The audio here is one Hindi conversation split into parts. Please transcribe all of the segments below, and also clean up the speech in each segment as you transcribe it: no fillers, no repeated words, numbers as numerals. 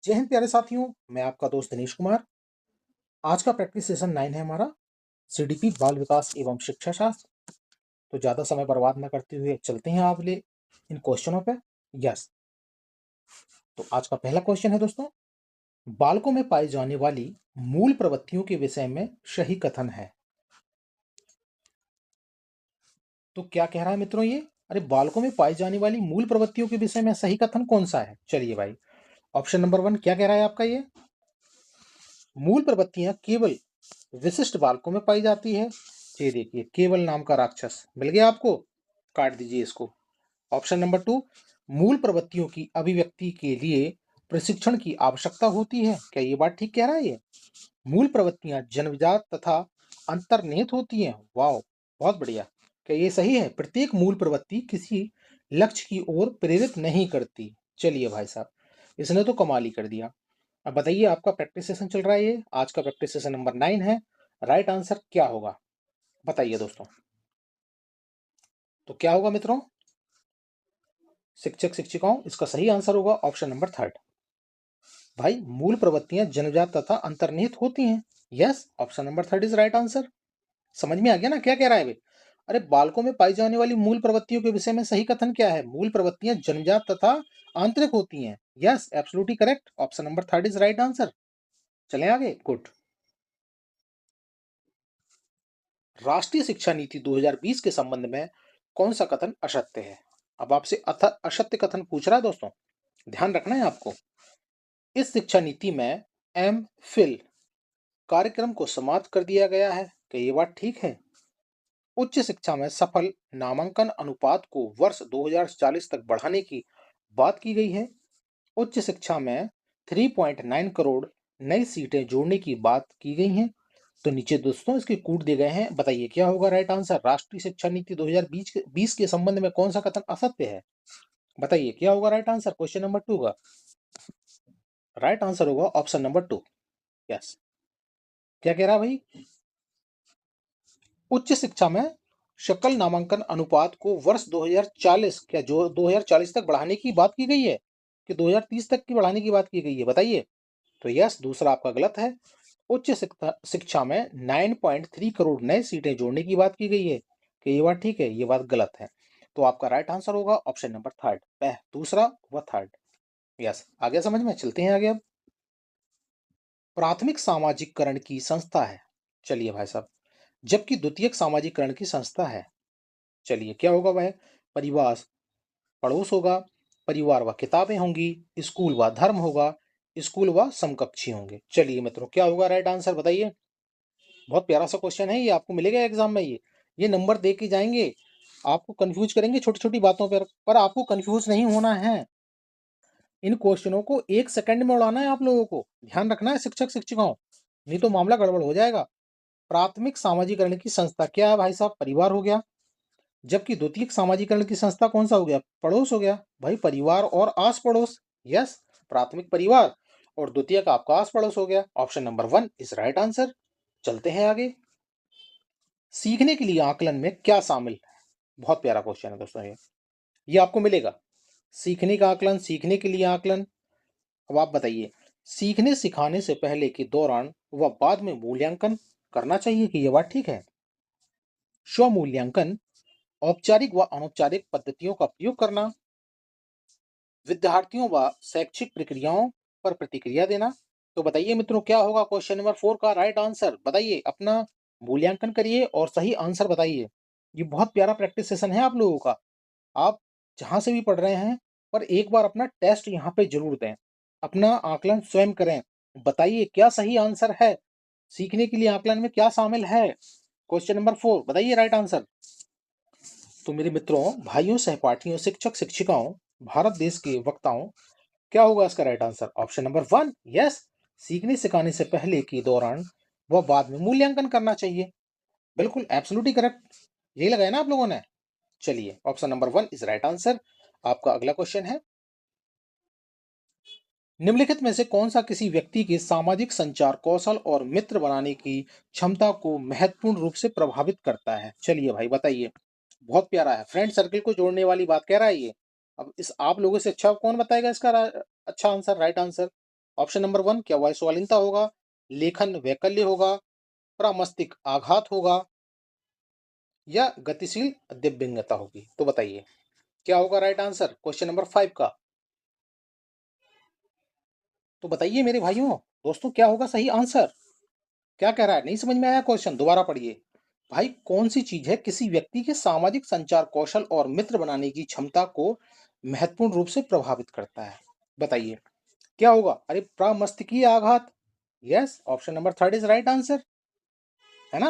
जय हिंद प्यारे साथियों, मैं आपका दोस्त दिनेश कुमार। आज का प्रैक्टिस सेशन 9 है हमारा, सीडीपी बाल विकास एवं शिक्षा शास्त्र। तो ज़्यादा समय बर्बाद न करते हुए चलते हैं आप ले इन क्वेश्चनों पे। यस, तो आज का पहला क्वेश्चन है दोस्तों, बालकों में पाई जाने वाली मूल प्रवृत्तियों के विषय में सही कथन है। तो क्या कह रहा है मित्रों ये? अरे बालकों में पाई जाने वाली मूल प्रवृत्तियों के विषय में सही कथन कौन सा है? चलिए भाई, ऑप्शन नंबर 1 क्या कह रहा है आपका ये? मूल प्रवृत्तियां केवल विशिष्ट बालकों में पाई जाती है। ये देखिए, केवल नाम का राक्षस मिल गया आपको, काट दीजिए इसको। ऑप्शन नंबर 2, मूल प्रवृत्तियों की अभिव्यक्ति के लिए प्रशिक्षण की आवश्यकता होती है। क्या ये बात ठीक कह रहा है ये? मूल प्रवृत्तियां जन्मजात तथा अंतर्निहित होती हैं। वाह, बहुत बढ़िया। क्या ये सही है? प्रत्येक मूल प्रवृत्ति किसी लक्ष्य की ओर प्रेरित नहीं करती। चलिए भाई साहब, इसने तो कमाल ही कर दिया। अब बताइए, आपका प्रैक्टिस सेशन चल रहा है ये, आज का प्रैक्टिस सेशन नंबर 9 है। राइट आंसर क्या होगा बताइए दोस्तों। तो क्या होगा मित्रों? शिक्षक शिक्षिकाओं, इसका सही आंसर होगा ऑप्शन नंबर 3। भाई, मूल प्रवृत्तियां जन्मजात तथा अंतर्निहित होती हैं। Yes, option number 3 is right answer. समझ में आ गया ना क्या कह रहा है वे? अरे बालकों में पाई जाने वाली मूल प्रवृत्तियों के विषय में सही कथन क्या है? मूल प्रवृत्तियां जन्मजात तथा आंतरिक होती हैं। Yes, absolutely correct, option number 3 is right answer. चलें आगे, गुड। राष्ट्रीय शिक्षा नीति 2020 के संबंध में कौन सा कथन असत्य है? अब आपसे असत्य कथन पूछ रहा है दोस्तों, ध्यान रखना है आपको। इस शिक्षा नीति में एम फिल कार्यक्रम को समाप्त कर दिया गया है। क्या ये बात ठीक है? उच्च शिक्षा में सफल नामांकन अनुपात को वर्ष 2040 तक बढ़ाने की बात की गई है। उच्च शिक्षा में 3.9 करोड़ नई सीटें जोड़ने की बात की गई हैं। तो नीचे दोस्तों इसके कूट दिए गए हैं, बताइए क्या होगा राइट आंसर। राष्ट्रीय शिक्षा नीति 2020 के संबंध में कौन सा कथन असत्य है? बताइए क्या होगा राइट आंसर क्वेश्चन नंबर 2 का। राइट आंसर होगा ऑप्शन नंबर 2। यस, क्या कह रहा भाई? उच्च शिक्षा में सकल नामांकन अनुपात को वर्ष 2040, क्या जो 2040 तक बढ़ाने की बात की गई है कि 2030 तक की बढ़ाने की बात की गई है? बताइए। तो यस, दूसरा आपका गलत है। उच्च शिक्षा में 9.3 करोड़ नए सीटें जोड़ने की बात की गई है। कि ये बात ठीक है? ये बात गलत है। तो आपका राइट आंसर होगा ऑप्शन नंबर 3, दूसरा व 3। यस, आगे समझ में, चलते हैं आगे अब। प्राथमिक सामाजिककरण की संस्था है। चलिए भाई साहब, जबकि द्वितीयक सामाजिककरण की संस्था है। चलिए क्या होगा वह? परिवार पड़ोस होगा, परिवार व किताबें होंगी, स्कूल व धर्म होगा, स्कूल व समकक्षी होंगे। चलिए मित्रों, क्या होगा राइट आंसर बताइए। बहुत प्यारा सा क्वेश्चन है ये, आपको मिलेगा एग्जाम में ये नंबर दे के जाएंगे, आपको कंफ्यूज करेंगे छोटी छोटी बातों पर आपको कंफ्यूज नहीं होना है। इन क्वेश्चनों को 1 सेकंड में उड़ाना है आप लोगों को, ध्यान रखना है शिक्षक शिक्षिकाओं, नहीं तो मामला गड़बड़ हो जाएगा। प्राथमिक सामाजिकरण की संस्था क्या है भाई साहब? परिवार हो गया। जबकि द्वितीयक सामाजिकरण की संस्था कौन सा हो गया? पड़ोस हो गया। भाई परिवार और आस पड़ोस। यस, प्राथमिक परिवार और द्वितीयक आपका आस पड़ोस हो गया। Option number 1 is right answer. चलते हैं आगे। सीखने के लिए आकलन में क्या शामिल है? बहुत प्यारा क्वेश्चन है दोस्तों ये आपको मिलेगा। सीखने का आकलन, सीखने के लिए आकलन। अब आप बताइए, सीखने सिखाने से पहले के दौरान व बाद में मूल्यांकन करना चाहिए कि यह बात ठीक है? स्वमूल्यांकन, औपचारिक व अनौपचारिक पद्धतियों का प्रयोग करना, विद्यार्थियों व शैक्षिक प्रक्रियाओं पर प्रतिक्रिया देना। तो बताइए मित्रों क्या होगा क्वेश्चन नंबर 4 का राइट आंसर? बताइए, अपना मूल्यांकन करिए और सही आंसर बताइए। ये बहुत प्यारा प्रैक्टिस सेशन है आप लोगों का। आप जहां से भी पढ़ रहे हैं, पर एक बार अपना टेस्ट यहाँ पे जरूर दें, अपना आकलन स्वयं करें। बताइए क्या सही आंसर है, सीखने के लिए आकलन में क्या शामिल है? क्वेश्चन नंबर 4 बताइए राइट आंसर। तो मेरे मित्रों, भाइयों, सहपाठियों, शिक्षक शिक्षिकाओं, भारत देश के वक्ताओं, क्या होगा इसका right answer? Option number 1। Yes, सीखने सिखाने से पहले के दौरान व बाद में मूल्यांकन करना चाहिए। बिल्कुल एब्सोल्युटली करेक्ट, यही लगाया ना आप लोगों ने। चलिए, option number 1 is right answer. आपका अगला क्वेश्चन है, निम्नलिखित में से कौन सा किसी व्यक्ति के सामाजिक संचार कौशल और मित्र बनाने की क्षमता को महत्वपूर्ण रूप से प्रभावित करता है? चलिए भाई बताइए। बहुत प्यारा है, फ्रेंड सर्कल को जोड़ने वाली बात कह रहा है ये। अब इस आप लोगों से अच्छा कौन बताएगा इसका अच्छा answer, right answer? Option number 1 क्या वायुस्वालीनता होगा, लेखन वैकल्य होगा, प्रमस्तिष्क आघात होगा या गतिशील दिव्यंगता होगी? तो बताइए क्या होगा राइट आंसर क्वेश्चन नंबर 5 का? तो बताइए मेरे भाइयों, दोस्तों, क्या होगा सही आंसर? क्या कह रहा है? नहीं समझ में आया क्वेश्चन? दोबारा पढ़िए। भाई, कौन सी चीज है किसी व्यक्ति के सामाजिक संचार कौशल और मित्र बनाने की क्षमता को महत्वपूर्ण रूप से प्रभावित करता है? बताइए क्या होगा? अरे, प्रमस्तिष्कीय आघात। Yes, option number 3 is right answer, है ना?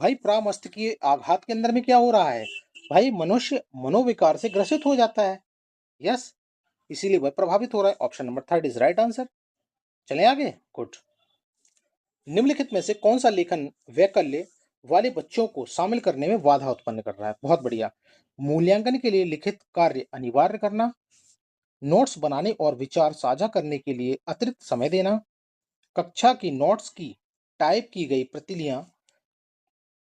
भाई, प्रमस्तिष्कीय आघात के अंदर में क्या हो रहा है? भाई, मनुष्य मनोविकार से ग्रसित हो जाता है। यस, इसीलिए वह प्रभावित हो रहा है। Option number 3 is right answer. चलें आगे। गुड। निम्नलिखित में से कौन सा लेखन वैकल्य वाले बच्चों को शामिल करने में बाधा उत्पन्न कर रहा है? बहुत बढ़िया। मूल्यांकन के लिए लिखित कार्य अनिवार्य करना, नोट्स बनाने और विचार साझा करने के लिए अतिरिक्त समय देना, कक्षा की नोट्स की टाइप की गई प्रतिलियां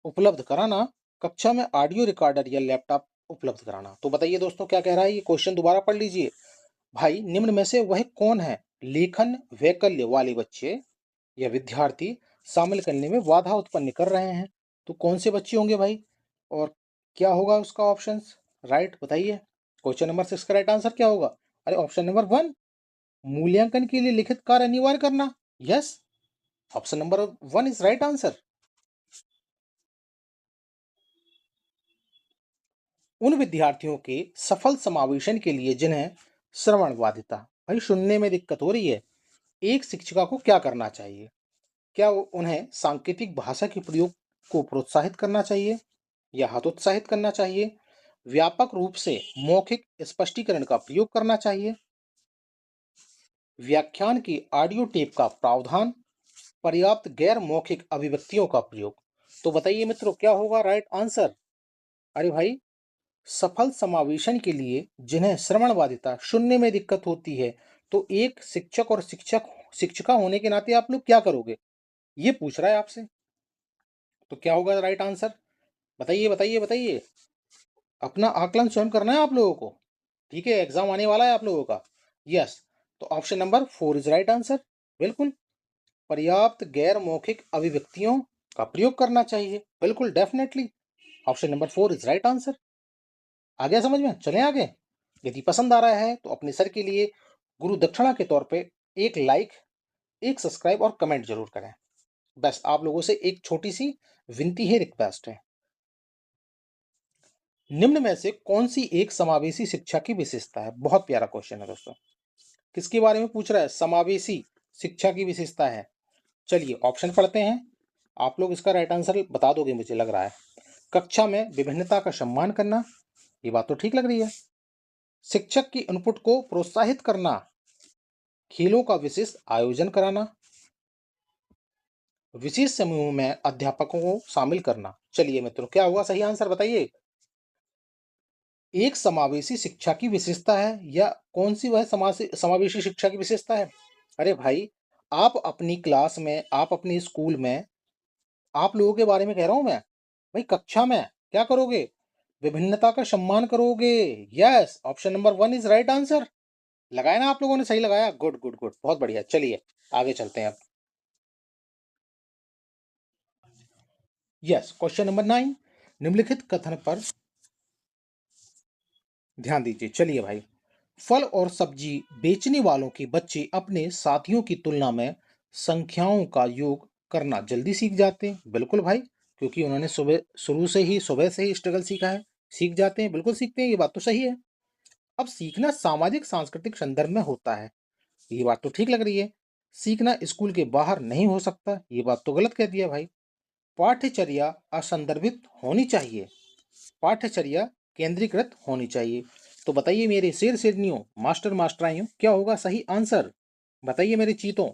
उपलब्ध कराना, कक्षा में ऑडियो रिकॉर्डर या लैपटॉप उपलब्ध कराना। तो बताइए दोस्तों क्या कह रहा है? ये क्वेश्चन दोबारा पढ़ लीजिए। भाई, निम्न में से वह कौन है लेखन वैकल्य वाले बच्चे या विद्यार्थी शामिल करने में बाधा उत्पन्न कर रहे हैं? तो कौन से बच्चे होंगे भाई, और क्या होगा उसका ऑप्शंस? राइट, बताइए क्वेश्चन नंबर 6 का राइट आंसर क्या होगा? अरे, ऑप्शन नंबर 1 मूल्यांकन के लिए लिखित कार्य अनिवार्य करना। Yes, option number 1 is right answer. उन विद्यार्थियों के सफल समावेशन के लिए जिन्हें श्रवण बाधिता, भाई सुनने में दिक्कत हो रही है, एक शिक्षिका को क्या करना चाहिए? क्या उन्हें सांकेतिक भाषा के प्रयोग को प्रोत्साहित करना चाहिए या हतोत्साहित करना चाहिए? व्यापक रूप से मौखिक स्पष्टीकरण का प्रयोग करना चाहिए? व्याख्यान की ऑडियो टेप का प्रावधान? पर्याप्त गैर मौखिक अभिव्यक्तियों का प्रयोग? तो बताइए मित्रों क्या होगा राइट आंसर? अरे भाई, सफल समावेशन के लिए जिन्हें श्रवण बाधिता, सुनने में दिक्कत होती है, तो एक शिक्षक और शिक्षिका होने के नाते आप लोग क्या करोगे, ये पूछ रहा है आपसे। तो क्या होगा राइट आंसर? बताइए बताइए बताइए। अपना आकलन स्वयं करना है आप लोगों को। ठीक है, एग्जाम आने वाला है आप लोगों का। यस, तो option number 4 is right answer. बिल्कुल, पर्याप्त गैर मौखिक अभिव्यक्तियों का प्रयोग करना चाहिए। बिल्कुल, definitely option number 4 is right answer. आ गया समझ में? चलें आगे। यदि पसंद आ रहा है तो अपने सर के लिए गुरु दक्षिणा के तौर पे एक लाइक, एक सब्सक्राइब और कमेंट जरूर करें। बस आप लोगों से एक छोटी सी विनती है, रिक्वेस्ट है। निम्न में से कौन सी एक समावेशी शिक्षा की विशेषता है? बहुत प्यारा क्वेश्चन है दोस्तों। किसके बारे में पूछ रहा है? समावेशी शिक्षा की विशेषता है। चलिए ऑप्शन पढ़ते हैं, आप लोग इसका राइट आंसर बता दोगे मुझे लग रहा है। कक्षा में विभिन्नता का सम्मान करना, ये बात तो ठीक लग रही है। शिक्षक की इनपुट को प्रोत्साहित करना, खेलों का विशेष आयोजन कराना, विशेष समूह में अध्यापकों को शामिल करना। चलिए मित्रों क्या होगा सही आंसर बताइए। एक समावेशी शिक्षा की विशेषता है या कौन सी वह समावेशी शिक्षा की विशेषता है? अरे भाई, आप अपनी क्लास में, आप अपनी स्कूल में, आप लोगों के बारे में कह रहा हूं मैं। भाई, कक्षा में क्या करोगे? विभिन्नता का सम्मान करोगे। Yes, option number 1 is right answer. लगाया ना आप लोगों ने? सही लगाया। गुड गुड गुड, बहुत बढ़िया। चलिए आगे चलते हैं अब। यस, क्वेश्चन नंबर 9, निम्नलिखित कथन पर ध्यान दीजिए। चलिए भाई, फल और सब्जी बेचने वालों के बच्चे अपने साथियों की तुलना में संख्याओं का योग करना जल्दी सीख जाते हैं। बिल्कुल भाई, क्योंकि उन्होंने सुबह से ही स्ट्रगल सीखा है, सीख जाते हैं, बिल्कुल सीखते हैं, ये बात तो सही है। अब सीखना सामाजिक सांस्कृतिक संदर्भ में होता है, ये बात तो ठीक लग रही है। सीखना स्कूल के बाहर नहीं हो सकता, ये बात तो गलत कह दिया भाई। पाठ्यचर्या असंदर्भित होनी चाहिए, पाठ्यचर्या केंद्रीकृत होनी चाहिए। तो बताइए मेरे शेर शेरनियों, मास्टर मास्टराइयों, क्या होगा सही आंसर? बताइए मेरे चीतों।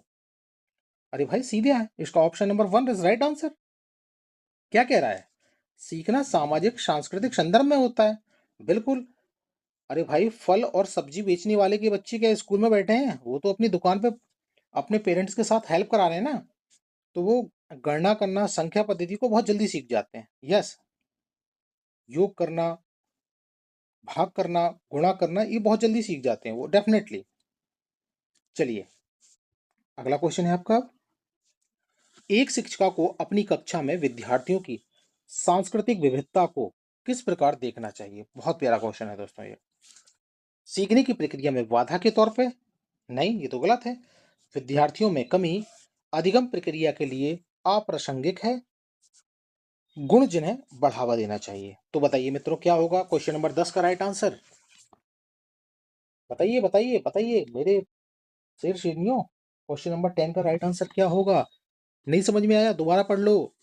अरे भाई, सीधे है, इसका option number 1 is right answer. क्या कह रहा है? सीखना सामाजिक सांस्कृतिक संदर्भ में होता है। बिल्कुल। अरे भाई, फल और सब्जी बेचने वाले के बच्चे क्या स्कूल में बैठे हैं? वो तो अपनी दुकान पे अपने पेरेंट्स के साथ हेल्प करा रहे हैं ना। तो वो गणना करना, संख्या पद्धति को बहुत जल्दी सीख जाते हैं। यस, योग करना, भाग करना, गुणा करना, ये बहुत जल्दी सीख जाते हैं वो, डेफिनेटली। चलिए अगला क्वेश्चन है आपका, एक शिक्षिका को अपनी कक्षा में विद्यार्थियों की सांस्कृतिक विविधता को किस प्रकार देखना चाहिए। बहुत प्यारा क्वेश्चन है दोस्तों ये। सीखने की प्रक्रिया में बाधा के तौर पे? नहीं, ये तो गलत है। विद्यार्थियों में कमी अधिगम प्रक्रिया के लिए अप्रासंगिक है, गुण जिन्हें बढ़ावा देना चाहिए। तो बताइए मित्रों क्या होगा क्वेश्चन नंबर 10 का राइट आंसर? बताइए बताइए बताइए मेरे शेर शेरनियों, क्वेश्चन नंबर 10 का राइट आंसर क्या होगा? नहीं समझ में आया, दोबारा पढ़ लो।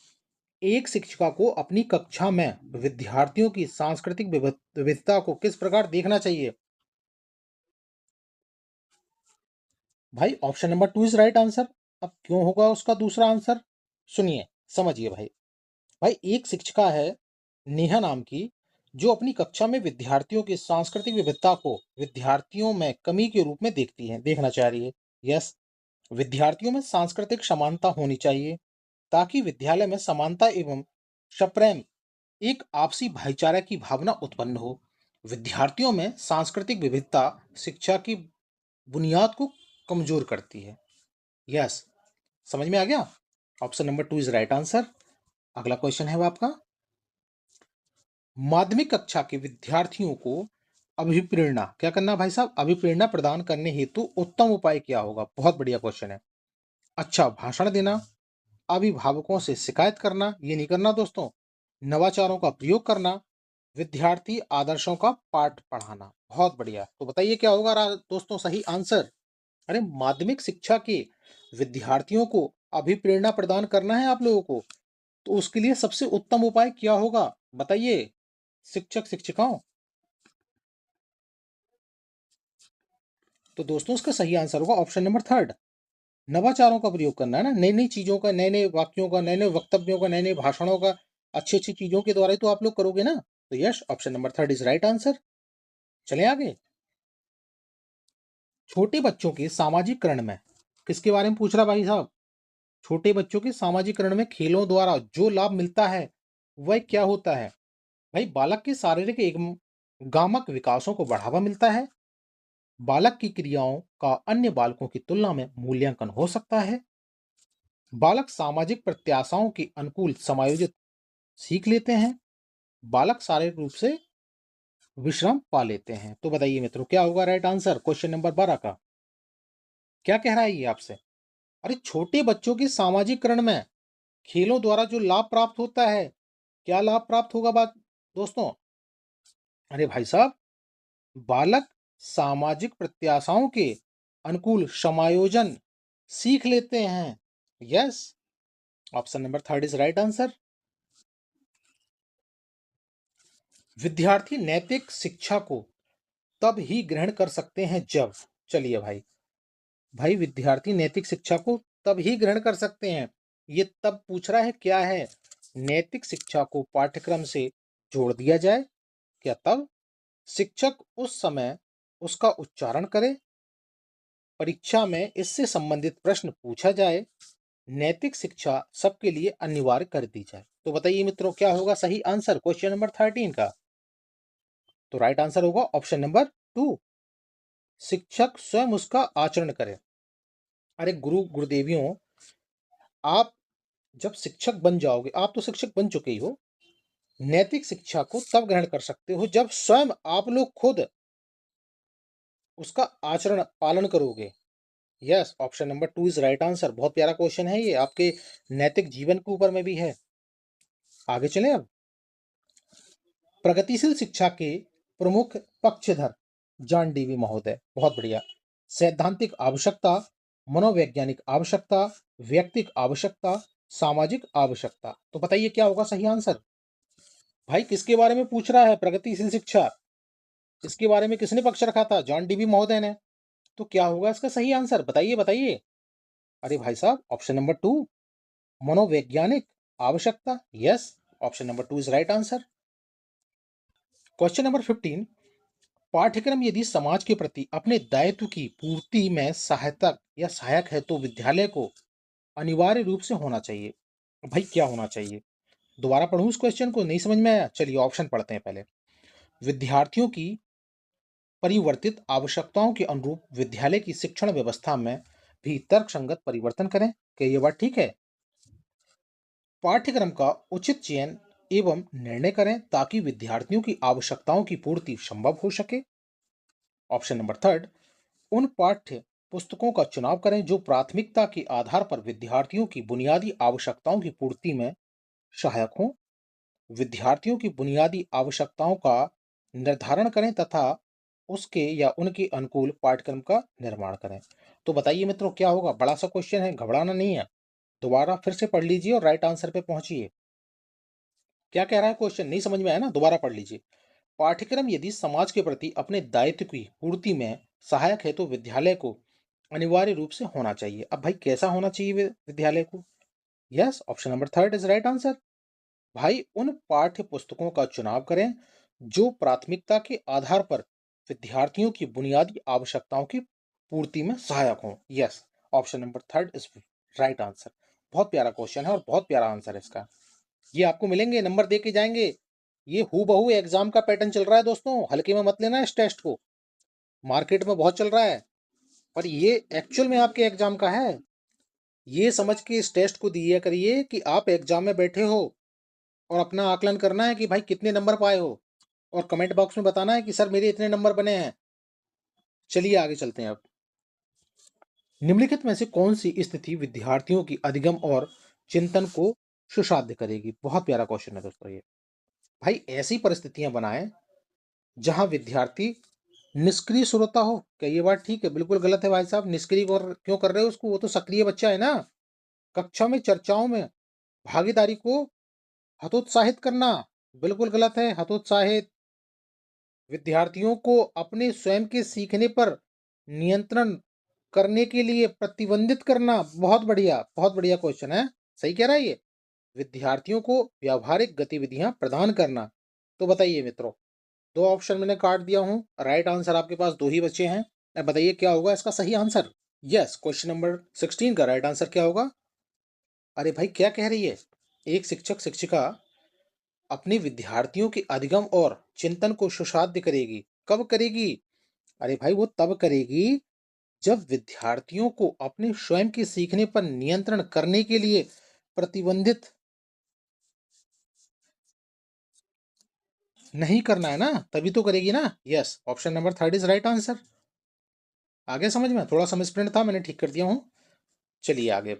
एक शिक्षिका को अपनी कक्षा में विद्यार्थियों की सांस्कृतिक विविधता को किस प्रकार देखना चाहिए? भाई option number 2 is right answer. अब क्यों होगा उसका दूसरा आंसर? सुनिए, समझिए भाई। भाई एक शिक्षिका है नेहा नाम की, जो अपनी कक्षा में विद्यार्थियों की सांस्कृतिक विविधता को विद्यार्थियों में कमी के रूप में देखती है, देखना चाह रही है। यस, विद्यार्थियों में सांस्कृतिक समानता होनी चाहिए ताकि विद्यालय में समानता एवं सप्रेम एक आपसी भाईचारा की भावना उत्पन्न हो। विद्यार्थियों में सांस्कृतिक विविधता शिक्षा की बुनियाद को कमजोर करती है। यस, समझ में आ गया? Option number 2 is right answer. अगला क्वेश्चन है वो आपका, माध्यमिक कक्षा के विद्यार्थियों को अभिप्रेरणा क्या करना भाई साहब? अभिप्रेरणा प्रदान करने हेतु उत्तम उपाय क्या होगा? बहुत बढ़िया क्वेश्चन है। अच्छा भाषण देना, अभिभावकों से शिकायत करना, ये नहीं करना दोस्तों, नवाचारों का प्रयोग करना, विद्यार्थी आदर्शों का पाठ पढ़ाना। बहुत बढ़िया। तो बताइए क्या होगा दोस्तों सही आंसर? अरे माध्यमिक शिक्षा के विद्यार्थियों को अभिप्रेरणा प्रदान करना है आप लोगों को, तो उसके लिए सबसे उत्तम उपाय क्या होगा बताइए शिक्षक शिक्षिकाओं? तो दोस्तों इसका सही आंसर होगा ऑप्शन नंबर 3, नवाचारों का प्रयोग करना है ना, नई नई चीजों का, नए नए वाक्यों का, नए नए वक्तव्यों का, नए नए भाषणों का, अच्छी अच्छी चीजों के द्वारा ही तो आप लोग करोगे ना। तो yes, option number 3 is right answer. चले आगे। छोटे बच्चों के सामाजिकरण में किसके बारे में पूछ रहा भाई साहब? छोटे बच्चों के सामाजिकरण में खेलों द्वारा जो लाभ मिलता है वह क्या होता है? भाई बालक के शारीरिक एवं गामक विकासों को बढ़ावा मिलता है, बालक की क्रियाओं का अन्य बालकों की तुलना में मूल्यांकन हो सकता है, बालक सामाजिक प्रत्याशाओं के अनुकूल समायोजित सीख लेते हैं, बालक शारीरिक रूप से विश्राम पा लेते हैं। तो बताइए मित्रों क्या होगा राइट आंसर क्वेश्चन नंबर 12 का? क्या कह रहा है ये आपसे? अरे छोटे बच्चों के सामाजिकरण में खेलों द्वारा जो लाभ प्राप्त होता है, क्या लाभ प्राप्त होगा बात दोस्तों? अरे भाई साहब, बालक सामाजिक प्रत्याशाओं के अनुकूल समायोजन सीख लेते हैं। Yes, option number 3 is right answer. विद्यार्थी नैतिक शिक्षा को तब ही ग्रहण कर सकते हैं जब, चलिए भाई, भाई विद्यार्थी नैतिक शिक्षा को तब ही ग्रहण कर सकते हैं, ये तब पूछ रहा है क्या है? नैतिक शिक्षा को पाठ्यक्रम से जोड़ दिया जाए, क्या तब? शिक्षक उस समय उसका उच्चारण करे, परीक्षा में इससे संबंधित प्रश्न पूछा जाए, नैतिक शिक्षा सबके लिए अनिवार्य कर दी जाए। तो बताइए मित्रों क्या होगा सही आंसर क्वेश्चन नंबर 13 का? तो राइट आंसर होगा ऑप्शन नंबर 2, शिक्षक स्वयं उसका आचरण करे। अरे गुरुदेवियों, आप जब शिक्षक बन जाओगे, आप तो शिक्षक बन चुके ही हो, नैतिक शिक्षा को तब ग्रहण कर सकते हो जब स्वयं आप लोग खुद उसका आचरण पालन करोगे। Yes, option number 2 is right answer. बहुत प्यारा क्वेश्चन है ये, आपके नैतिक जीवन के ऊपर में भी है। आगे चलें अब। प्रगतिशील शिक्षा के प्रमुख पक्षधर जॉन डीवी महोदय। बहुत बढ़िया। सैद्धांतिक आवश्यकता, मनोवैज्ञानिक आवश्यकता, व्यक्तिक आवश्यकता, सामाजिक आवश्यकता। तो बताइए क्या होगा सही आंसर? भाई किसके बारे में पूछ रहा है प्रगतिशील शिक्षा? इसके बारे में किसने पक्ष रखा था? जॉन डीवी महोदय ने। तो क्या होगा इसका सही आंसर बताइए बताइए? अरे भाई साहब ऑप्शन नंबर 2, मनोवैज्ञानिक आवश्यकता। Yes, option number 2 is right answer. Question number 15, पाठ्यक्रम यदि समाज के प्रति अपने दायित्व की पूर्ति में सहायता या सहायक है तो विद्यालय को अनिवार्य रूप से होना चाहिए। भाई क्या होना चाहिए? दोबारा पढ़ूं इस क्वेश्चन को, नहीं समझ में आया? चलिए ऑप्शन पढ़ते हैं पहले। विद्यार्थियों की परिवर्तित आवश्यकताओं के अनुरूप विद्यालय की शिक्षण व्यवस्था में भी तर्कसंगत परिवर्तन करें। क्या ये बात ठीक है? पाठ्यक्रम का उचित चयन एवं निर्णय करें ताकि विद्यार्थियों की आवश्यकताओं की पूर्ति संभव हो सके। ऑप्शन नंबर थर्ड, उन पाठ्य पुस्तकों का चुनाव करें जो प्राथमिकता के आधार पर विद्यार्थियों की बुनियादी आवश्यकताओं की पूर्ति में सहायक हों। विद्यार्थियों की बुनियादी आवश्यकताओं का निर्धारण करें तथा उसके या उनके अनुकूल पाठ्यक्रम का निर्माण करें। तो बताइए मित्रों, क्या होगा? बड़ा सा क्वेश्चन है, घबराना नहीं है। दोबारा फिर से पढ़ लीजिए और राइट आंसर पे पहुंचिए। क्या कह रहा है क्वेश्चन? नहीं समझ में आया ना? दोबारा पढ़ लीजिए। पाठ्यक्रम यदि समाज के प्रति अपने दायित्व की पूर्ति में सहायक है तो विद्यालय को अनिवार्य रूप से होना चाहिए। अब भाई कैसा होना चाहिए विद्यालय को? Yes, option number third is right answer. भाई उन पाठ्य पुस्तकों का चुनाव करें जो प्राथमिकता के आधार पर विद्यार्थियों की बुनियादी आवश्यकताओं की पूर्ति में सहायक हों। Yes, option number third is right answer. बहुत प्यारा क्वेश्चन है और बहुत प्यारा आंसर है इसका। ये आपको मिलेंगे, नंबर दे के जाएंगे। ये हूबहू एग्जाम का पैटर्न चल रहा है दोस्तों, हल्के में मत लेना इस टेस्ट को। मार्केट में बहुत चल रहा है पर ये एक्चुअल में आपके एग्जाम का है। ये समझ के इस टेस्ट को दिया करिए कि आप एग्जाम में बैठे हो और अपना आकलन करना है कि भाई कितने नंबर पाए हो, और कमेंट बॉक्स में बताना है कि सर मेरे इतने नंबर बने हैं। चलिए आगे चलते हैं अब। निम्नलिखित में से कौन सी स्थिति विद्यार्थियों की अधिगम और चिंतन को सुसाध्य करेगी? बहुत प्यारा क्वेश्चन है दोस्तों ये। भाई ऐसी परिस्थितियां बनाएं जहां विद्यार्थी निष्क्रिय श्रोता हो। क्या ये बात ठीक है? बिल्कुल गलत है भाई साहब। निष्क्रिय क्यों कर रहे हो उसको? वो तो सक्रिय बच्चा है ना। कक्षा में चर्चाओं में भागीदारी को हतोत्साहित करना बिल्कुल गलत है। हतोत्साहित विद्यार्थियों को अपने स्वयं के सीखने पर नियंत्रण करने के लिए प्रतिबंधित करना। बहुत बढ़िया क्वेश्चन है। सही कह रहा है ये। विद्यार्थियों को व्यावहारिक गतिविधियां प्रदान करना। तो बताइए मित्रों, दो ऑप्शन मैंने काट दिया हूं, राइट आंसर आपके पास दो ही बचे हैं। अब बताइए क्या होगा इसका सही आंसर? यस, क्वेश्चन नंबर 16 का राइट आंसर क्या होगा? अरे भाई क्या कह रही है? एक शिक्षक शिक्षिका अपने विद्यार्थियों के अधिगम और चिंतन को सुसाध्य करेगी। कब करेगी? अरे भाई वो तब करेगी जब विद्यार्थियों को अपने स्वयं के सीखने पर नियंत्रण करने के लिए प्रतिबंधित नहीं करना है ना, तभी तो करेगी ना। Yes, option number third is right answer. आगे समझ में? थोड़ा सा मिसप्रिंट था, मैंने ठीक कर दिया हूं। चलिए आगे।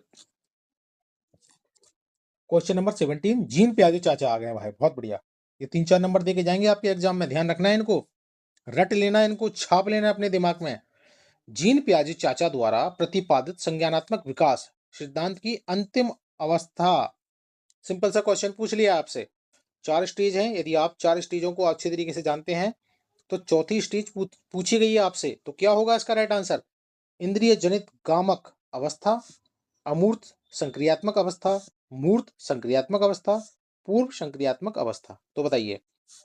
क्वेश्चन नंबर 17, जीन प्याजे चाचा आ गए हैं भाई, बहुत बढ़िया। ये 3-4 नंबर देके जाएंगे आपके एग्जाम में, ध्यान रखना है इनको, रट लेना है इनको, छाप लेना है अपने दिमाग में। जीन प्याजे चाचा द्वारा प्रतिपादित संज्ञानात्मक विकास सिद्धांत की अंतिम अवस्था। सिंपल सा क्वेश्चन पूछ लिया आपसे। 4 स्टेज हैं, यदि आप 4 स्टेजों को अच्छे तरीके से जानते हैं तो चौथी स्टेज पूछी गई है आपसे, तो क्या होगा इसका राइट आंसर? इंद्रिय जनित गामक अवस्था, अमूर्त संक्रियात्मक अवस्था, मूर्त संक्रियात्मक अवस्था, पूर्व संक्रियात्मक अवस्था। तो बताइए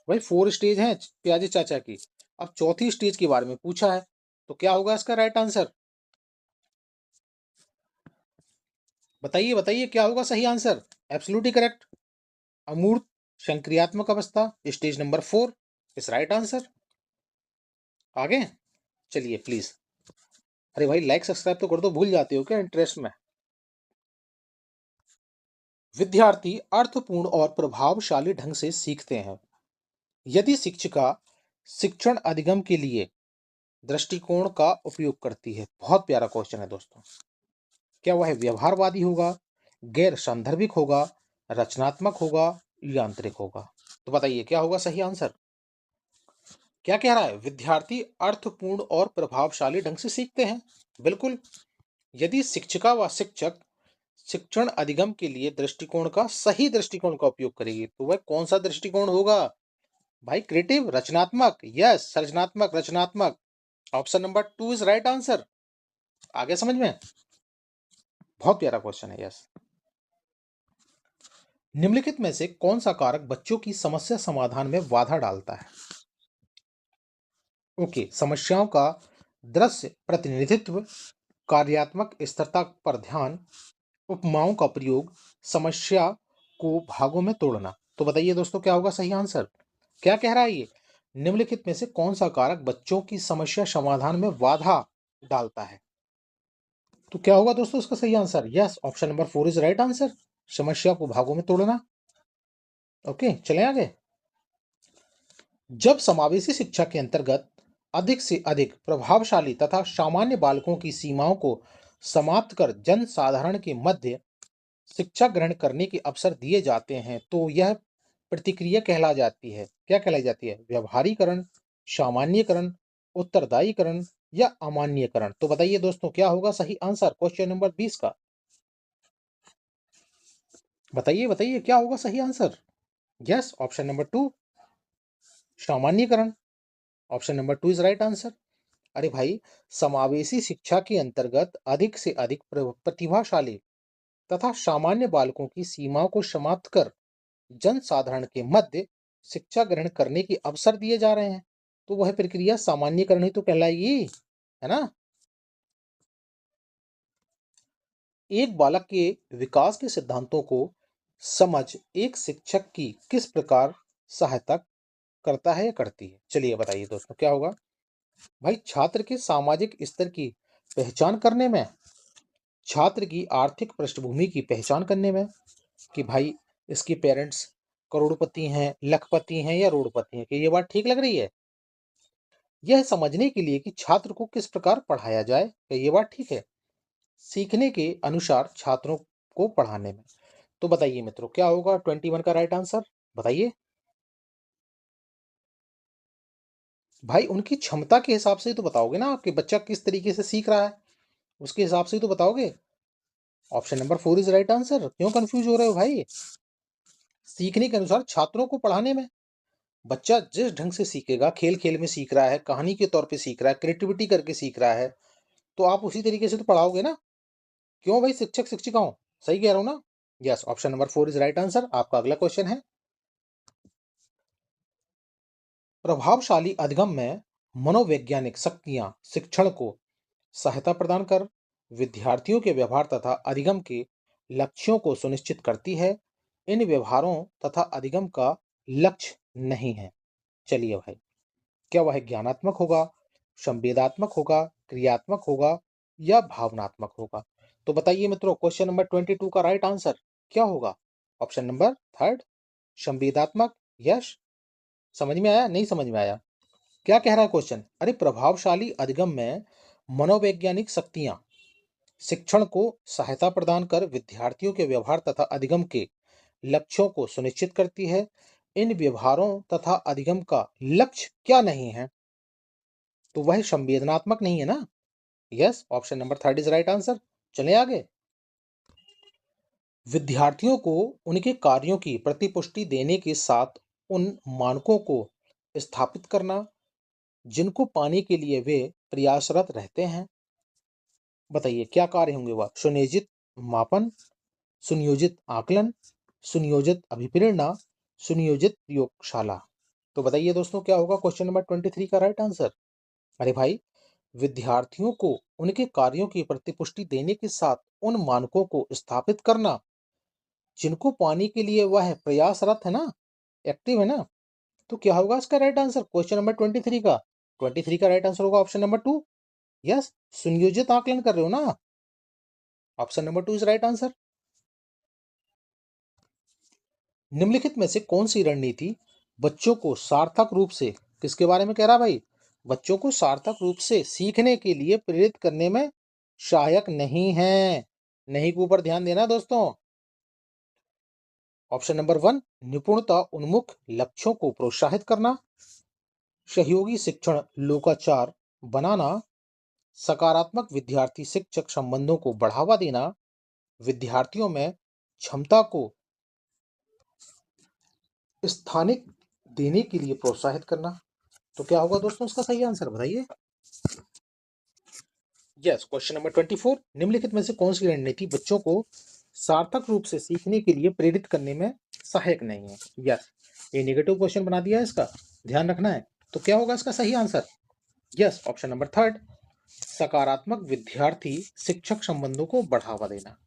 भाई, 4 स्टेज हैं प्याजे चाचा की। अब चौथी स्टेज के बारे में पूछा है, तो क्या होगा इसका राइट आंसर? बताइए बताइए क्या होगा सही आंसर? Absolutely correct. अमूर्त संक्रियात्मक अवस्था, स्टेज नंबर 4 इस राइट आंसर। आगे चलिए प्लीज। अरे भाई लाइक सब्सक्राइब तो कर दो, भूल जाते हो क्या इंटरेस्ट में? विद्यार्थी अर्थपूर्ण और प्रभावशाली ढंग से सीखते हैं यदि शिक्षिका शिक्षण अधिगम के लिए दृष्टिकोण का उपयोग करती है। बहुत प्यारा क्वेश्चन है दोस्तों। क्या वह व्यवहारवादी होगा, गैर सांदर्भिक होगा, रचनात्मक होगा, यांत्रिक होगा? तो बताइए क्या होगा सही आंसर? क्या कह रहा है? विद्यार्थी अर्थपूर्ण और प्रभावशाली ढंग से सीखते हैं। बिल्कुल। यदि शिक्षिका व शिक्षक शिक्षण अधिगम के लिए दृष्टिकोण का सही दृष्टिकोण का उपयोग करेगी तो वह कौन सा दृष्टिकोण होगा? भाई क्रिएटिव, रचनात्मक। यस, सृजनात्मक, रचनात्मक। Option number 2 is right answer. आगे समझ में? बहुत प्यारा क्वेश्चन है। यस। निम्नलिखित में से कौन सा कारक बच्चों की समस्या समाधान में बाधा डालता है? ओके, समस्याओं का दृश्य प्रतिनिधित्व, कार्यात्मक स्थिरता पर ध्यान, उपमाओं का प्रयोग, समस्या को भागों में तोड़ना। तो बताइए दोस्तों क्या होगा सही आंसर? क्या कह रहा है ये? निम्नलिखित में से कौन सा कारक बच्चों की समस्या समाधान में बाधा डालता है? तो क्या होगा दोस्तों इसका सही answer? Yes, option number 4 is right answer. समस्या को भागों में तोड़ना। ओके, चलें आगे। जब समावेशी शिक्षा के अंतर्गत अधिक से अधिक प्रभावशाली तथा सामान्य बालकों की सीमाओं को समाप्त कर जन साधारण के मध्य शिक्षा ग्रहण करने के अवसर दिए जाते हैं, तो यह प्रतिक्रिया कहला जाती है। क्या कहलाई जाती है? व्यवहारीकरण, सामान्यकरण, उत्तरदायीकरण या अमान्यकरण। तो बताइए दोस्तों क्या होगा सही आंसर क्वेश्चन नंबर 20 का? बताइए बताइए क्या होगा सही आंसर? यस, ऑप्शन नंबर 2 सामान्यकरण। Option number 2 is right answer. अरे भाई, समावेशी शिक्षा के अंतर्गत अधिक से अधिक प्रतिभाशाली तथा सामान्य बालकों की सीमाओं को समाप्त कर जन साधारण के मध्य शिक्षा ग्रहण करने के अवसर दिए जा रहे हैं, तो वह प्रक्रिया सामान्यकरण ही तो कहलाएगी, है ना? एक बालक के विकास के सिद्धांतों को समझ एक शिक्षक की किस प्रकार सहायता करता है या करती है? चलिए बताइए दोस्तों क्या होगा? भाई, छात्र के सामाजिक स्तर की पहचान करने में, छात्र की आर्थिक पृष्ठभूमि की पहचान करने में, कि भाई इसके पेरेंट्स करोड़पति हैं, लखपति हैं या रोड़पति हैं, कि ये बात ठीक लग रही है? यह समझने के लिए कि छात्र को किस प्रकार पढ़ाया जाए, क्या ये बात ठीक है? सीखने के अनुसार छात्रों को पढ़ाने में। तो बताइए मित्रों क्या होगा 21 का राइट आंसर? बताइए। भाई, उनकी क्षमता के हिसाब से ही तो बताओगे ना, कि बच्चा किस तरीके से सीख रहा है, उसके हिसाब से ही तो बताओगे। Option number 4 is right answer. क्यों कंफ्यूज हो रहे हो भाई? सीखने के अनुसार छात्रों को पढ़ाने में। बच्चा जिस ढंग से सीखेगा, खेल खेल में सीख रहा है, कहानी के तौर पे सीख रहा है, क्रिएटिविटी करके सीख रहा है, तो आप उसी तरीके से तो पढ़ाओगे ना। क्यों भाई, शिक्षक शिक्षिकाओं, सही कह रहा हूं ना? Yes, option number 4 is right answer. आपका अगला क्वेश्चन है, प्रभावशाली अधिगम में मनोवैज्ञानिक शक्तियां शिक्षण को सहायता प्रदान कर विद्यार्थियों के व्यवहार तथा अधिगम के लक्ष्यों को सुनिश्चित करती है। इन व्यवहारों तथा अधिगम का लक्ष्य नहीं है। चलिए भाई, क्या वह ज्ञानात्मक होगा, संवेदात्मक होगा, क्रियात्मक होगा या भावनात्मक होगा? तो बताइए मित्रों क्वेश्चन नंबर 22 का राइट आंसर क्या होगा? Option number 3 संवेदात्मक। यश, समझ में आया नहीं समझ में आया? क्या कह रहा है क्वेश्चन? अरे, प्रभावशाली अधिगम में मनोवैज्ञानिक शक्तियां शिक्षण को सहायता प्रदान कर विद्यार्थियों के व्यवहार तथा अधिगम के लक्ष्यों को सुनिश्चित करती है। इन व्यवहारों तथा अधिगम का लक्ष्य क्या नहीं है? तो वह संवेदनात्मक नहीं है ना। Yes, option number 3 is right answer. चले आगे। विद्यार्थियों को उनके कार्यों की प्रतिपुष्टि देने के साथ उन मानकों को स्थापित करना जिनको पाने के लिए वे प्रयासरत रहते हैं। बताइए क्या कार्य होंगे वह? सुनियोजित मापन, सुनियोजित आकलन, सुनियोजित अभिप्रेरणा, सुनियोजित प्रयोगशाला। तो बताइए दोस्तों क्या होगा क्वेश्चन नंबर 23 का राइट आंसर? अरे भाई, विद्यार्थियों को उनके कार्यों की प्रतिपुष्टि देने के साथ उन मानकों को स्थापित करना जिनको पाने के लिए वह प्रयासरत है ना, एक्टिव है ना। तो क्या होगा इसका राइट आंसर क्वेश्चन नंबर 23 का? 23 का राइट आंसर होगा ऑप्शन नंबर 2। यस, सुनियोजित आकलन कर रहे हो ना। Option number 2 is right answer. निम्नलिखित में से कौन सी रणनीति बच्चों को सार्थक रूप से, किसके बारे में कह रहा भाई? बच्चों को सार्थक रूप से सीखने के लिए प्रेरित करने में सहायक नहीं है। नहीं के ऊपर ध्यान देना दोस्तों। ऑप्शन नंबर 1 निपुणता उन्मुख लक्ष्यों को प्रोत्साहित करना, सहयोगी शिक्षण लोकाचार बनाना, सकारात्मक विद्यार्थी शिक्षक संबंधों को बढ़ावा देना, विद्यार्थियों में क्षमता को स्थानिक देने के लिए प्रोत्साहित करना। तो क्या होगा दोस्तों इसका सही आंसर बताइए। यस, क्वेश्चन नंबर 24 निम्नलिखित में से कौन सी रणनीति बच्चों को सार्थक रूप से सीखने के लिए प्रेरित करने में सहायक नहीं है? यस, ये नेगेटिव क्वेश्चन बना दिया है इसका, ध्यान रखना है। तो क्या होगा इसका सही आंसर? यस, ऑप्शन नंबर 3 सकारात्मक विद्यार्थी शिक्षक संबंधों को बढ़ावा देना।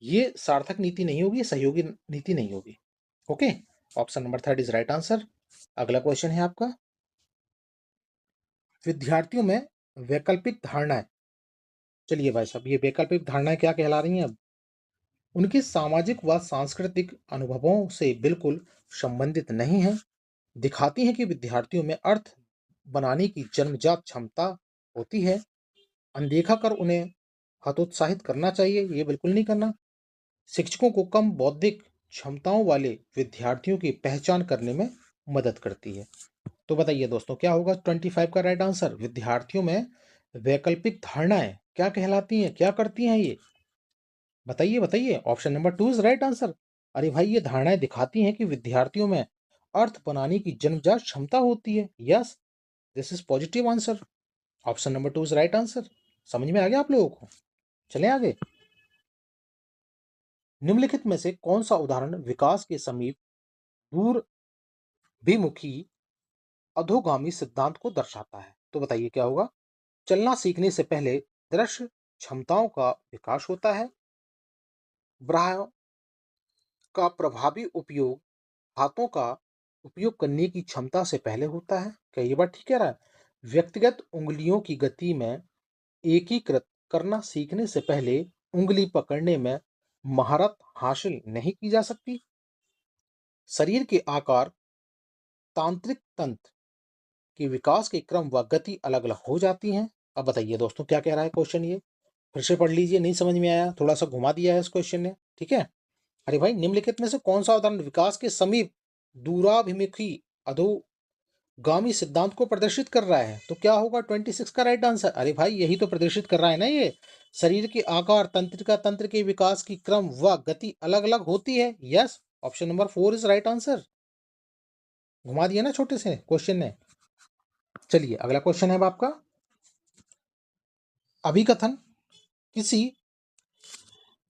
ये सार्थक नीति नहीं होगी, सहयोगी नीति नहीं होगी। Okay, option number 3 is right answer. अगला क्वेश्चन है आपका, विद्यार्थियों में वैकल्पिक धारणाएं चलिए भाई साहब, ये वैकल्पिक धारणाएं क्या कहला रही हैं अब? उनके सामाजिक व सांस्कृतिक अनुभवों से बिल्कुल संबंधित नहीं है। दिखाती हैं कि विद्यार्थियों में अर्थ बनाने की जन्मजात क्षमता होती है। अनदेखा कर उन्हें हतोत्साहित करना चाहिए, ये बिल्कुल नहीं करना। शिक्षकों को कम बौद्धिक क्षमताओं वाले विद्यार्थियों की पहचान करने में मदद करती है। तो बताइए दोस्तों, क्या होगा 25 का राइट आंसर? विद्यार्थियों में वैकल्पिक धारणाएं क्या कहलाती हैं, क्या करती हैं ये? बताइए बताइए। Option number 2 is right answer. अरे भाई, ये धारणाएं दिखाती हैं कि विद्यार्थियों में अर्थ बनाने की जन्मजात क्षमता होती है। Yes, this is positive answer. Option number 2 is right answer. समझ में आ गया आप लोगों को? चलें आगे। निम्नलिखित में से कौन सा उदाहरण विकास के समीप दूरभिमुखी अधोगामी सिद्धांत को दर्शाता है? तो बताइए क्या होगा। चलना सीखने से पहले दृश्य क्षमताओं का विकास होता है। ब्राह का प्रभावी उपयोग हाथों का उपयोग करने की क्षमता से पहले होता है। क्या ये बात ठीक कह रहा है? व्यक्तिगत उंगलियों की गति में एकीकृत करना सीखने से पहले उंगली पकड़ने में महारत हासिल नहीं की जा सकती। शरीर के आकार, तांत्रिक तंत्र के विकास के क्रम व गति अलग अलग हो जाती हैं। अब बताइए दोस्तों, क्या कह रहा है क्वेश्चन? ये फिर से पढ़ लीजिए, नहीं समझ में आया थोड़ा सा घुमा दिया है इस क्वेश्चन ने, ठीक है। अरे भाई, निम्नलिखित में से कौन सा उदाहरण विकास के समीप दूराभिमुखी अधोगामी सिद्धांत को प्रदर्शित कर रहा है? तो क्या होगा 26 का राइट आंसर? अरे भाई, यही तो प्रदर्शित कर रहा है ना ये। शरीर के आकार, तंत्रिका तंत्र के विकास की क्रम व गति अलग अलग होती है। Yes, option number 4 is right answer. घुमा दिया ना छोटे से क्वेश्चन ने। चलिए अगला क्वेश्चन है अब आपका। अभिकथन: किसी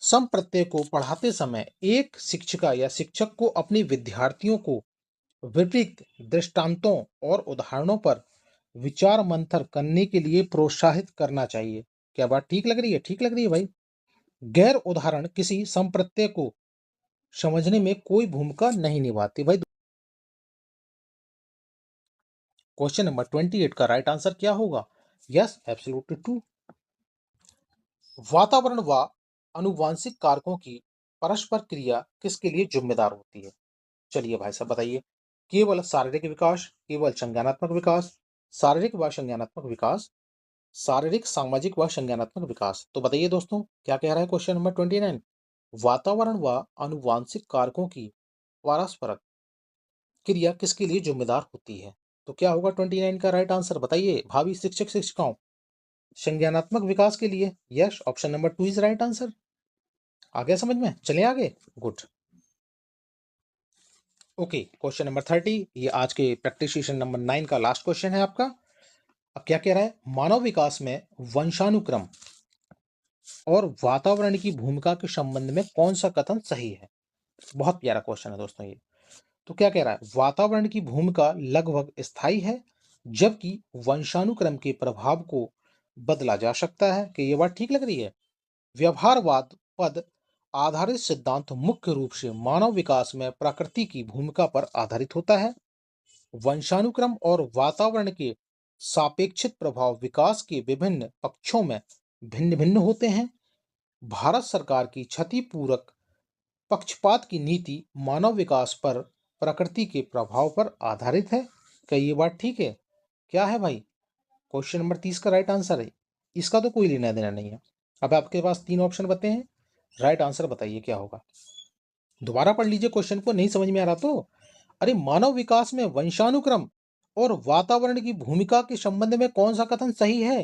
संप्रत्यय को पढ़ाते समय एक शिक्षिका या शिक्षक को अपने विद्यार्थियों को विपरीत दृष्टांतों और उदाहरणों पर विचार मंथन करने के लिए प्रोत्साहित करना चाहिए। क्या बात ठीक लग रही है? ठीक लग रही है भाई। गैर उदाहरण किसी संप्रत्यय को समझने में कोई भूमिका नहीं निभाती भाई। क्वेश्चन नंबर 28 का राइट आंसर क्या होगा? Yes, absolutely true. वातावरण व आनुवंशिक कारकों की परस्पर क्रिया किसके लिए जिम्मेदार होती है? चलिए भाई साहब बताइए। केवल शारीरिक विकास, केवल संज्ञानात्मक विकास, शारीरिक व संज्ञानात्मक विकास, शारीरिक, सामाजिक व संज्ञानात्मक विकास। तो बताइए दोस्तों, क्या कह रहा है क्वेश्चन नंबर 29? वातावरण व आनुवंशिक कारकों की परस्पर क्रिया किसके लिए जिम्मेदार होती है? तो क्या होगा 29 का राइट आंसर? बताइए भावी शिक्षक शिक्षिकाओं। संज्ञानात्मक विकास के लिए। Yes, option number 2 is right answer. आ गया समझ में? चलिए आगे। गुड। ओके, क्वेश्चन नंबर 30, ये आज के प्रैक्टिस सेशन नंबर 9 का लास्ट क्वेश्चन है आपका। अब क्या कह रहा है? मानव विकास में वंशानुक्रम और वातावरण की भूमिका के संबंध में कौन सा कथन सही है? बहुत प्यारा क्वेश्चन है दोस्तों ये। तो क्या कह रहा है? वातावरण की भूमिका लगभग स्थायी है, जबकि वंशानुक्रम के प्रभाव को बदला जा सकता है। कि ये बात ठीक लग रही है? व्यवहारवाद पद आधारित सिद्धांत मुख्य रूप से मानव विकास में प्रकृति की भूमिका पर आधारित होता है। वंशानुक्रम और वातावरण के सापेक्षित प्रभाव विकास के विभिन्न पक्षों में भिन्न भिन्न होते हैं। भारत सरकार की क्षतिपूरक पक्षपात की नीति मानव विकास पर प्रकृति के प्रभाव पर आधारित है। क्या ये बात ठीक है? क्या है भाई? क्वेश्चन नंबर 30 का राइट आंसर है। इसका तो कोई लेना देना नहीं है। अब आपके पास 3 ऑप्शन बते हैं, राइट आंसर बताइए क्या होगा। दोबारा पढ़ लीजिए क्वेश्चन को, नहीं समझ में आ रहा तो। अरे, मानव विकास में वंशानुक्रम और वातावरण की भूमिका के संबंध में कौन सा कथन सही है?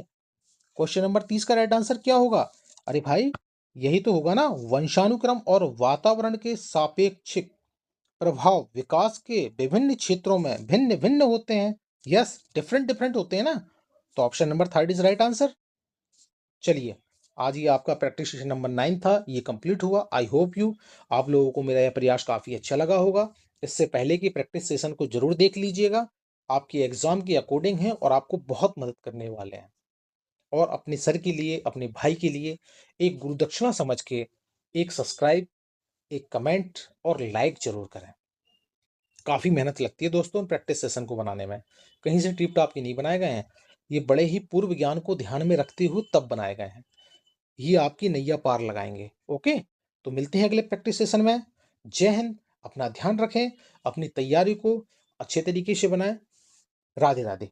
क्वेश्चन नंबर 30 का राइट आंसर क्या होगा? अरे भाई, यही तो होगा ना। वंशानुक्रम और वातावरण के सापेक्षिक प्रभाव विकास के विभिन्न क्षेत्रों में भिन्न भिन्न होते हैं। यस, डिफरेंट डिफरेंट होते हैं ना। तो option number 30 is right answer. चलिए, आज ये आपका प्रैक्टिस सेशन नंबर 9 था, ये कंप्लीट हुआ। आई होप यू आप लोगों को मेरा यह प्रयास काफ़ी अच्छा लगा होगा। इससे पहले की प्रैक्टिस सेशन को जरूर देख लीजिएगा, आपके एग्जाम के अकॉर्डिंग है और आपको बहुत मदद करने वाले हैं। और अपने सर के लिए, अपने भाई के लिए एक गुरुदक्षिणा समझ के एक सब्सक्राइब, एक कमेंट और लाइक जरूर करें। काफ़ी मेहनत लगती है दोस्तों प्रैक्टिस सेशन को बनाने में, कहीं से टिप टाप के नहीं बनाए गए हैं। ये बड़े ही पूर्व ज्ञान को ध्यान में रखते हुए तब बनाए गए हैं। ही आपकी नैया पार लगाएंगे। ओके, तो मिलते हैं अगले प्रैक्टिस सेशन में। जय हिंद। अपना ध्यान रखें, अपनी तैयारी को अच्छे तरीके से बनाएं। राधे राधे।